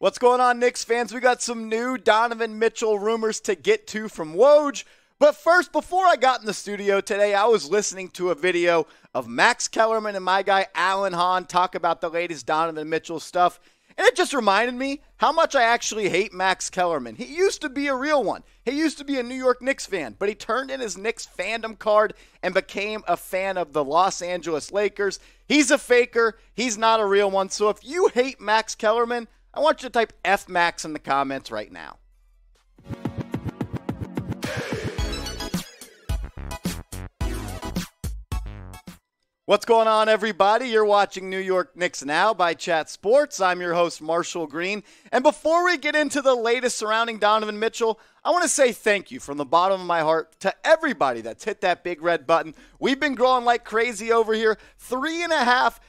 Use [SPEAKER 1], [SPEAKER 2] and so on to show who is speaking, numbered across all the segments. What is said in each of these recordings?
[SPEAKER 1] What's going on, Knicks fans? We got some new Donovan Mitchell rumors to get to from Woj. But first, before I got in the studio today, I was listening to a video of Max Kellerman and my guy Alan Hahn talk about the latest Donovan Mitchell stuff. And it just reminded me how much I actually hate Max Kellerman. He used to be a real one. He used to be a New York Knicks fan, but he turned in his Knicks fandom card and became a fan of the Los Angeles Lakers. He's a faker. He's not a real one. So if you hate Max Kellerman, I want you to type F Max in the comments right now. What's going on, everybody? You're watching New York Knicks Now by Chat Sports. I'm your host, Marshall Green. And before we get into the latest surrounding Donovan Mitchell, I want to say thank you from the bottom of my heart to everybody that's hit that big red button. We've been growing like crazy over here. 3,500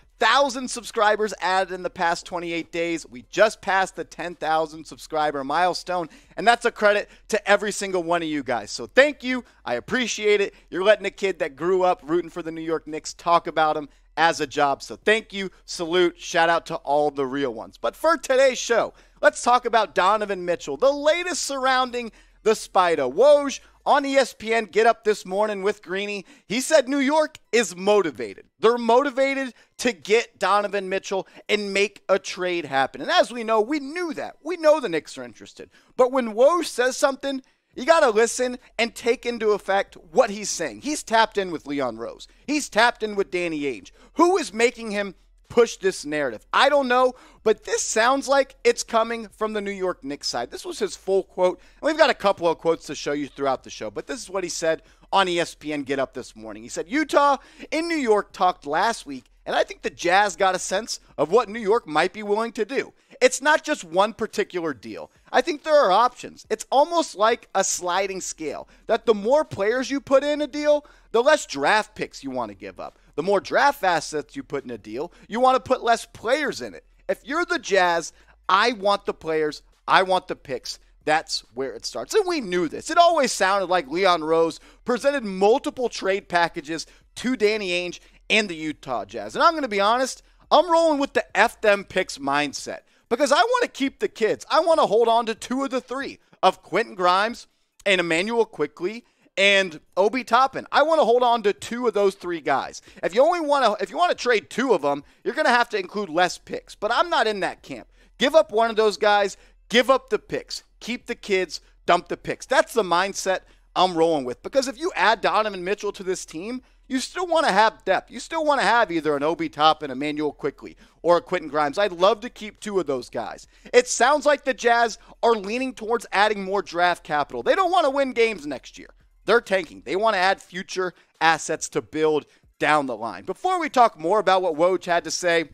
[SPEAKER 1] subscribers added in the past 28 days. We just passed the 10,000 subscriber milestone, and that's a credit to every single one of you guys. So thank you. I appreciate it. You're letting a kid that grew up rooting for the New York Knicks talk about them as a job. So thank you, salute, shout out to all the real ones. But for today's show, let's talk about Donovan Mitchell, the latest surrounding the Spider. Woj on ESPN, Get Up this morning with Greeny. He said New York is motivated. They're motivated to get Donovan Mitchell and make a trade happen. And as we know, we knew that. We know the Knicks are interested. But when Woj says something, you got to listen and take into effect what he's saying. He's tapped in with Leon Rose. He's tapped in with Danny Ainge. Who is making him push this narrative? I don't know, but this sounds like it's coming from the New York Knicks side. This was his full quote, and we've got a couple of quotes to show you throughout the show, but this is what he said on ESPN Get Up this morning. He said, Utah and New York talked last week, and I think the Jazz got a sense of what New York might be willing to do. It's not just one particular deal. I think there are options. It's almost like a sliding scale, that the more players you put in a deal, the less draft picks you want to give up. The more draft assets you put in a deal, you want to put less players in it. If you're the Jazz, I want the players, I want the picks. That's where it starts. And we knew this. It always sounded like Leon Rose presented multiple trade packages to Danny Ainge and the Utah Jazz. And I'm going to be honest, I'm rolling with the F them picks mindset because I want to keep the kids. I want to hold on to two of the three of Quentin Grimes and Emmanuel Quickley and Obi Toppin. I want to hold on to two of those three guys. If you want to trade two of them, you're going to have to include less picks. But I'm not in that camp. Give up one of those guys, give up the picks, keep the kids, dump the picks. That's the mindset I'm rolling with. Because if you add Donovan Mitchell to this team, you still want to have depth. You still want to have either an Obi Toppin, Emmanuel Quickley, or a Quentin Grimes. I'd love to keep two of those guys. It sounds like the Jazz are leaning towards adding more draft capital. They don't want to win games next year. They're tanking. They want to add future assets to build down the line. Before we talk more about what Woj had to say,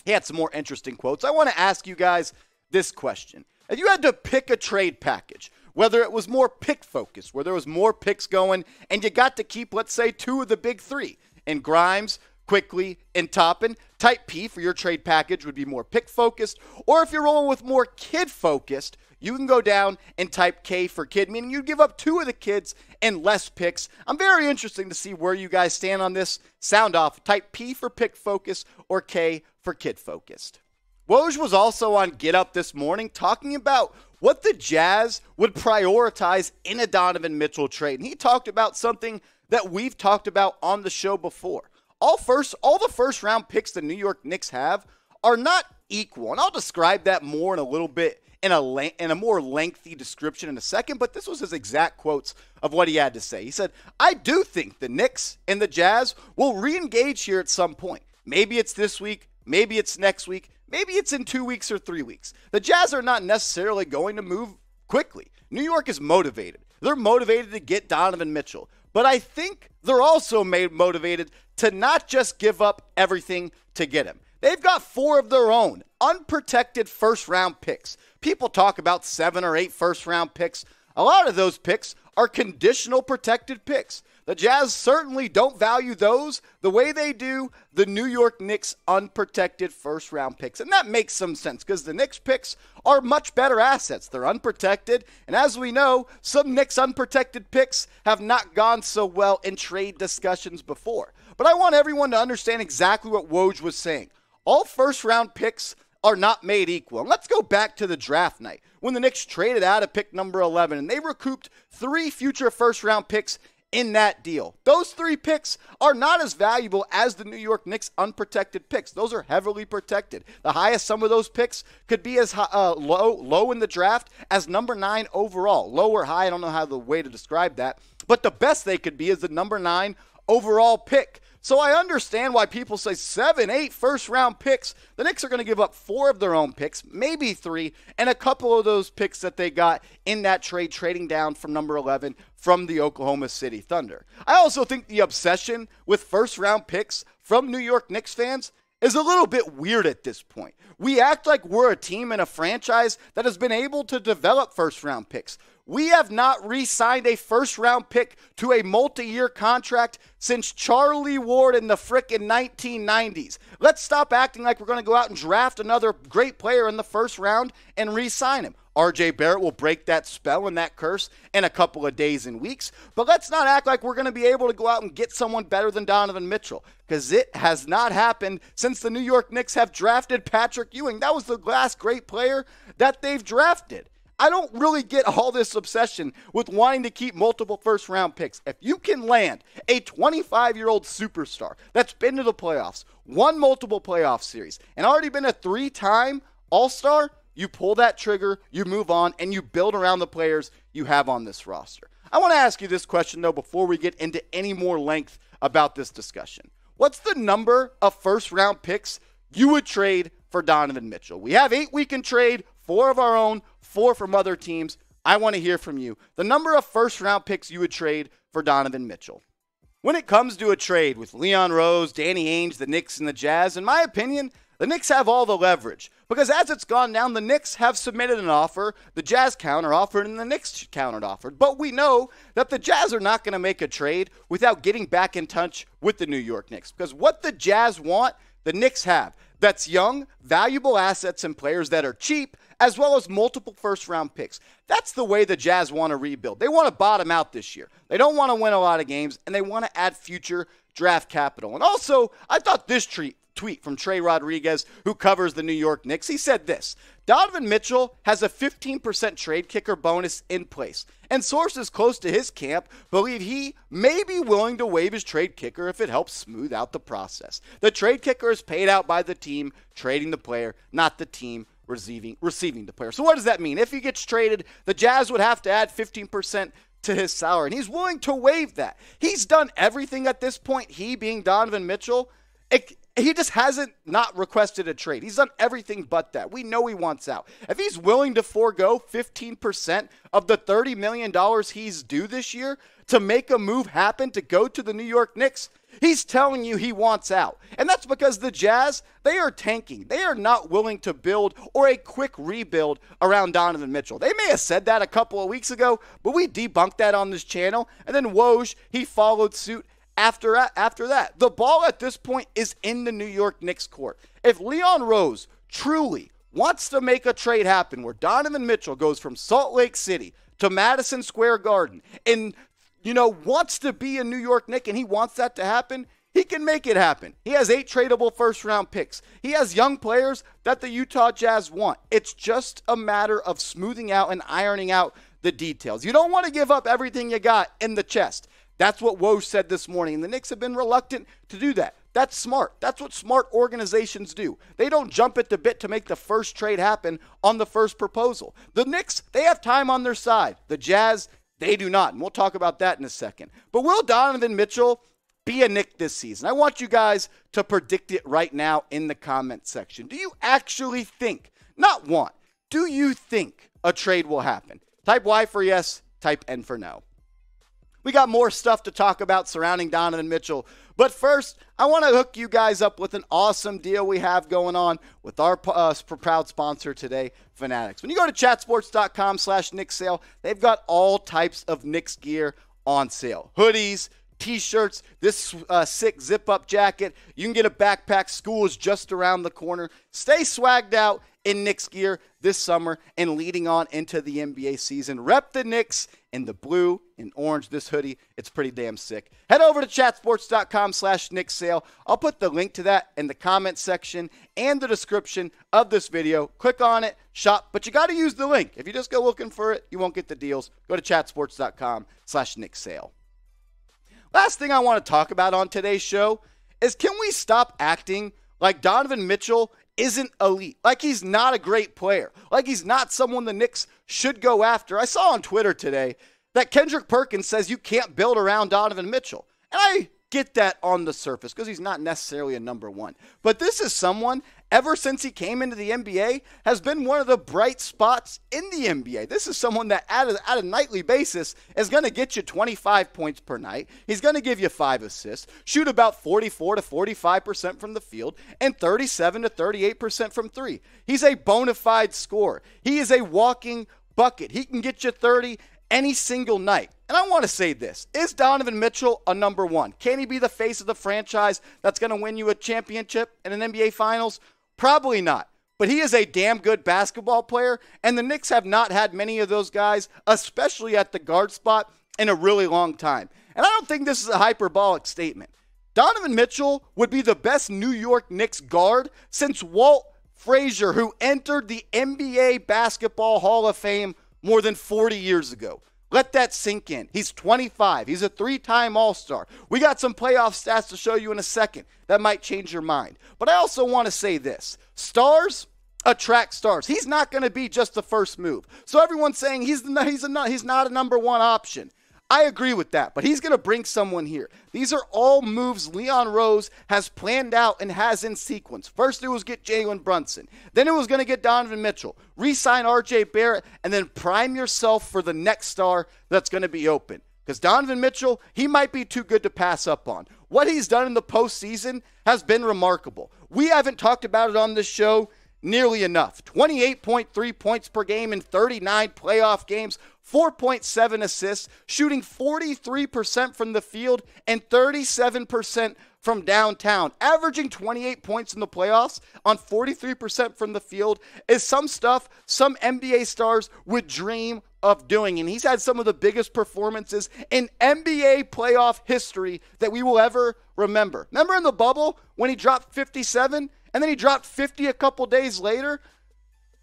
[SPEAKER 1] he had some more interesting quotes. I want to ask you guys this question. If you had to pick a trade package, whether it was more pick focused, where there was more picks going, and you got to keep, let's say, two of the big three, and Grimes, Quickley, and Toppin, type P for your trade package would be more pick focused, or if you're rolling with more kid focused, you can go down and type K for kid, meaning you give up two of the kids and less picks. I'm very interested to see where you guys stand on this. Sound off. Type P for pick focus or K for kid focused. Woj was also on Get Up this morning talking about what the Jazz would prioritize in a Donovan Mitchell trade. And he talked about something that we've talked about on the show before. All the first round picks the New York Knicks have are not equal. And I'll describe that more in a little bit in a more lengthy description in a second, but this was his exact quotes of what he had to say. He said, I do think the Knicks and the Jazz will re-engage here at some point. Maybe it's this week, maybe it's next week, maybe it's in 2 weeks or 3 weeks. The Jazz are not necessarily going to move quickly. New York is motivated. They're motivated to get Donovan Mitchell, but I think they're also motivated to not just give up everything to get him. They've got 4 of their own unprotected first-round picks. People talk about 7 or 8 first-round picks. A lot of those picks are conditional protected picks. The Jazz certainly don't value those the way they do the New York Knicks unprotected first-round picks. And that makes some sense because the Knicks picks are much better assets. They're unprotected. And as we know, some Knicks unprotected picks have not gone so well in trade discussions before. But I want everyone to understand exactly what Woj was saying. All first-round picks are not made equal. And let's go back to the draft night when the Knicks traded out of pick number 11 and they recouped 3 future first-round picks in that deal. Those 3 picks are not as valuable as the New York Knicks unprotected picks. Those are heavily protected. The highest some of those picks could be as low in the draft as number 9 overall. Low or high, I don't know how the way to describe that. But the best they could be is the number 9 overall pick. So I understand why people say 7, 8 first-round picks. The Knicks are going to give up 4 of their own picks, maybe 3, and a couple of those picks that they got in that trade, trading down from number 11 from the Oklahoma City Thunder. I also think the obsession with first-round picks from New York Knicks fans is a little bit weird at this point. We act like we're a team and a franchise that has been able to develop first-round picks. We have not re-signed a first-round pick to a multi-year contract since Charlie Ward in the frickin' 1990s. Let's stop acting like we're going to go out and draft another great player in the first round and re-sign him. RJ Barrett will break that spell and that curse in a couple of days and weeks. But let's not act like we're going to be able to go out and get someone better than Donovan Mitchell, because it has not happened since the New York Knicks have drafted Patrick Ewing. That was the last great player that they've drafted. I don't really get all this obsession with wanting to keep multiple first-round picks. If you can land a 25-year-old superstar that's been to the playoffs, won multiple playoff series, and already been a 3-time All-Star, you pull that trigger, you move on, and you build around the players you have on this roster. I want to ask you this question, though, before we get into any more length about this discussion. What's the number of first-round picks you would trade for Donovan Mitchell? We have 8 we can trade, 4 of our own, 4 from other teams. I want to hear from you. The number of first-round picks you would trade for Donovan Mitchell. When it comes to a trade with Leon Rose, Danny Ainge, the Knicks, and the Jazz, in my opinion, the Knicks have all the leverage. Because as it's gone down, the Knicks have submitted an offer, the Jazz counter-offered, and the Knicks counter-offered. But we know that the Jazz are not going to make a trade without getting back in touch with the New York Knicks. Because what the Jazz want, the Knicks have. That's young, valuable assets and players that are cheap, as well as multiple first-round picks. That's the way the Jazz want to rebuild. They want to bottom out this year. They don't want to win a lot of games, and they want to add future draft capital. And also, I thought this tweet from Trey Rodriguez, who covers the New York Knicks, he said this: Donovan Mitchell has a 15% trade kicker bonus in place, and sources close to his camp believe he may be willing to waive his trade kicker if it helps smooth out the process. The trade kicker is paid out by the team trading the player, not the team receiving the player. So what does that mean? If he gets traded, the Jazz would have to add 15% to his salary, and he's willing to waive that. He's done everything at this point, he being Donovan Mitchell. He just hasn't not requested a trade. He's done everything but that. We know he wants out. If he's willing to forego 15% of the $30 million he's due this year to make a move happen to go to the New York Knicks, he's telling you he wants out. And that's because the Jazz, they are tanking. They are not willing to build or a quick rebuild around Donovan Mitchell. They may have said that a couple of weeks ago, but we debunked that on this channel. And then Woj, he followed suit after that. The ball at this point is in the New York Knicks court. If Leon Rose truly wants to make a trade happen where Donovan Mitchell goes from Salt Lake City to Madison Square Garden and, wants to be a New York Knick and he wants that to happen, he can make it happen. He has 8 tradable first-round picks. He has young players that the Utah Jazz want. It's just a matter of smoothing out and ironing out the details. You don't want to give up everything you got in the chest. That's what Woj said this morning, and the Knicks have been reluctant to do that. That's smart. That's what smart organizations do. They don't jump at the bit to make the first trade happen on the first proposal. The Knicks, they have time on their side. The Jazz, they do not, and we'll talk about that in a second. But will Donovan Mitchell be a Knick this season? I want you guys to predict it right now in the comment section. Do you actually think, not want, do you think a trade will happen? Type Y for yes, type N for no. We got more stuff to talk about surrounding Donovan Mitchell. But first, I want to hook you guys up with an awesome deal we have going on with our proud sponsor today, Fanatics. When you go to chatsports.com/Knicks sale, they've got all types of Knicks gear on sale. Hoodies, T-shirts, this sick zip-up jacket. You can get a backpack. School is just around the corner. Stay swagged out in Knicks gear this summer and leading on into the NBA season. Rep the Knicks in the blue and orange. This hoodie, it's pretty damn sick. Head over to chatsports.com/Knicks sale. I'll put the link to that in the comment section and the description of this video. Click on it, shop, but you got to use the link. If you just go looking for it, you won't get the deals. Go to chatsports.com/Knicks sale. Last thing I want to talk about on today's show is, can we stop acting like Donovan Mitchell isn't elite, like he's not a great player, like he's not someone the Knicks should go after? I saw on Twitter today that Kendrick Perkins says you can't build around Donovan Mitchell. And I get that on the surface because he's not necessarily a number one. But this is someone, ever since he came into the NBA, has been one of the bright spots in the NBA. This is someone that at a nightly basis is going to get you 25 points per night. He's going to give you 5 assists, shoot about 44 to 45% from the field, and 37 to 38% from three. He's a bona fide scorer. He is a walking bucket. He can get you 30 any single night. And I want to say this. Is Donovan Mitchell a number one? Can he be the face of the franchise that's going to win you a championship in an NBA Finals? Probably not. But he is a damn good basketball player, and the Knicks have not had many of those guys, especially at the guard spot, in a really long time. And I don't think this is a hyperbolic statement. Donovan Mitchell would be the best New York Knicks guard since Walt Frazier, who entered the NBA Basketball Hall of Fame more than 40 years ago. Let that sink in. He's 25. He's a 3-time All-Star. We got some playoff stats to show you in a second that might change your mind. But I also want to say this. Stars attract stars. He's not going to be just the first move. So everyone's saying he's not a number one option. I agree with that, but he's going to bring someone here. These are all moves Leon Rose has planned out and has in sequence. First, it was get Jalen Brunson. Then it was going to get Donovan Mitchell, re-sign R.J. Barrett, and then prime yourself for the next star that's going to be open. Because Donovan Mitchell, he might be too good to pass up on. What he's done in the postseason has been remarkable. We haven't talked about it on this show nearly enough. 28.3 points per game in 39 playoff games, 4.7 assists, shooting 43% from the field and 37% from downtown. Averaging 28 points in the playoffs on 43% from the field is some stuff some NBA stars would dream of doing. And he's had some of the biggest performances in NBA playoff history that we will ever remember. Remember in the bubble when he dropped 57 and then he dropped 50 a couple days later?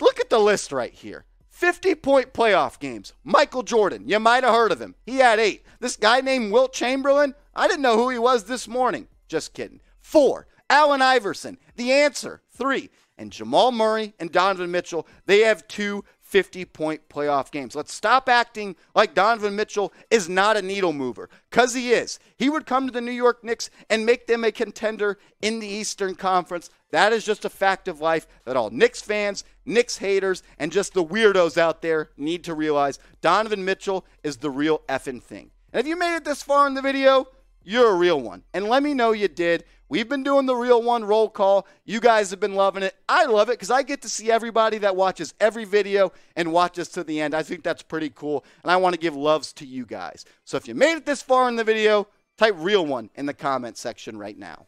[SPEAKER 1] Look at the list right here. 50-point playoff games. Michael Jordan, you might have heard of him. He had 8. This guy named Wilt Chamberlain, I didn't know who he was this morning. Just kidding. 4. Allen Iverson, the answer. 3. And Jamal Murray and Donovan Mitchell, they have 2 50-point playoff games. Let's stop acting like Donovan Mitchell is not a needle mover, because he is. He would come to the New York Knicks and make them a contender in the Eastern Conference. That is just a fact of life that all Knicks fans, Knicks haters, and just the weirdos out there need to realize. Donovan Mitchell is the real effing thing. And if you made it this far in the video, you're a real one. And let me know you did. We've been doing the Real One roll call. You guys have been loving it. I love it because I get to see everybody that watches every video and watches to the end. I think that's pretty cool, and I want to give loves to you guys. So if you made it this far in the video, type Real One in the comment section right now.